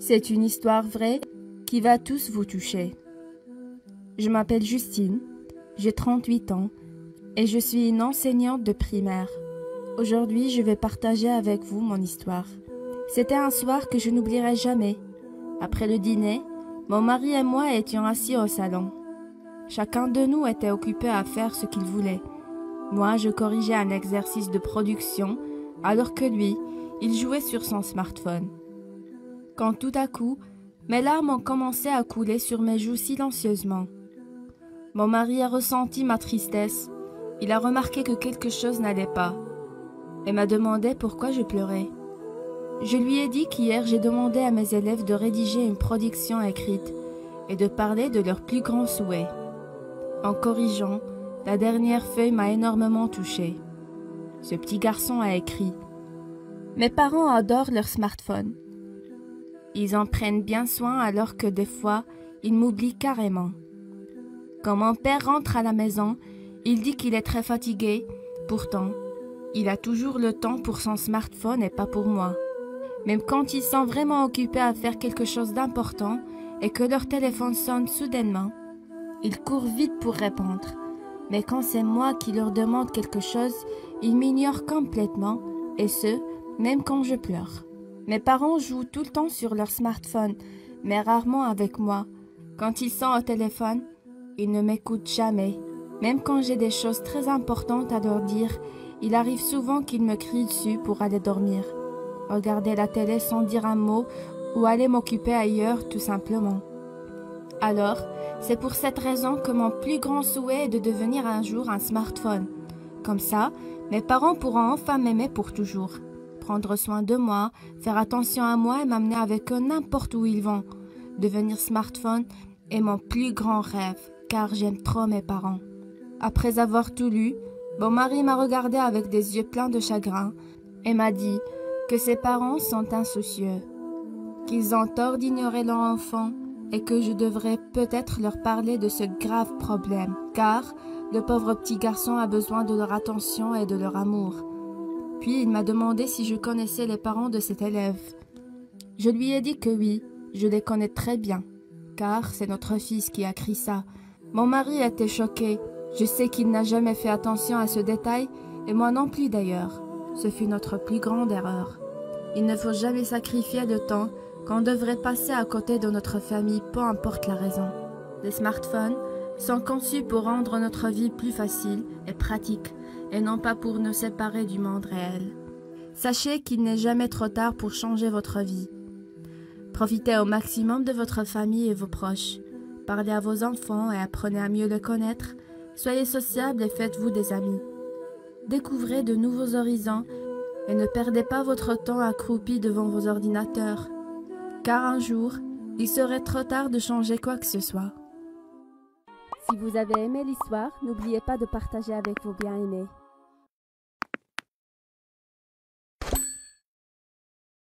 C'est une histoire vraie qui va tous vous toucher. Je m'appelle Justine, j'ai 38 ans et je suis une enseignante de primaire. Aujourd'hui, je vais partager avec vous mon histoire. C'était un soir que je n'oublierai jamais. Après le dîner, mon mari et moi étions assis au salon. Chacun de nous était occupé à faire ce qu'il voulait. Moi, je corrigeais un exercice de production, alors que lui, il jouait sur son smartphone. Quand tout à coup, mes larmes ont commencé à couler sur mes joues silencieusement. Mon mari a ressenti ma tristesse. Il a remarqué que quelque chose n'allait pas et m'a demandé pourquoi je pleurais. Je lui ai dit qu'hier j'ai demandé à mes élèves de rédiger une production écrite et de parler de leurs plus grands souhaits. En corrigeant, la dernière feuille m'a énormément touchée. Ce petit garçon a écrit « Mes parents adorent leur smartphone. Ils en prennent bien soin alors que des fois, ils m'oublient carrément. Quand mon père rentre à la maison, il dit qu'il est très fatigué. Pourtant, il a toujours le temps pour son smartphone et pas pour moi. Même quand ils sont vraiment occupés à faire quelque chose d'important et que leur téléphone sonne soudainement, ils courent vite pour répondre. Mais quand c'est moi qui leur demande quelque chose, ils m'ignorent complètement, et ce, même quand je pleure. Mes parents jouent tout le temps sur leur smartphone, mais rarement avec moi. Quand ils sont au téléphone, ils ne m'écoutent jamais. Même quand j'ai des choses très importantes à leur dire, il arrive souvent qu'ils me crient dessus pour aller dormir, regarder la télé sans dire un mot ou aller m'occuper ailleurs tout simplement. Alors, c'est pour cette raison que mon plus grand souhait est de devenir un jour un smartphone. Comme ça, mes parents pourront enfin m'aimer pour toujours. Prendre soin de moi, faire attention à moi et m'amener avec eux n'importe où ils vont. Devenir smartphone est mon plus grand rêve, car j'aime trop mes parents. Après avoir tout lu, mon mari m'a regardé avec des yeux pleins de chagrin et m'a dit que ses parents sont insoucieux, qu'ils ont tort d'ignorer leur enfant et que je devrais peut-être leur parler de ce grave problème, car le pauvre petit garçon a besoin de leur attention et de leur amour. Puis il m'a demandé si je connaissais les parents de cet élève. Je lui ai dit que oui, je les connais très bien, car c'est notre fils qui a écrit ça. Mon mari était choqué. Je sais qu'il n'a jamais fait attention à ce détail, et moi non plus d'ailleurs. Ce fut notre plus grande erreur. Il ne faut jamais sacrifier le temps qu'on devrait passer à côté de notre famille, peu importe la raison. Les smartphones sont conçus pour rendre notre vie plus facile et pratique, et non pas pour nous séparer du monde réel. Sachez qu'il n'est jamais trop tard pour changer votre vie. Profitez au maximum de votre famille et vos proches. Parlez à vos enfants et apprenez à mieux les connaître. Soyez sociables et faites-vous des amis. Découvrez de nouveaux horizons et ne perdez pas votre temps accroupi devant vos ordinateurs, car un jour, il serait trop tard de changer quoi que ce soit. Si vous avez aimé l'histoire, n'oubliez pas de partager avec vos bien-aimés.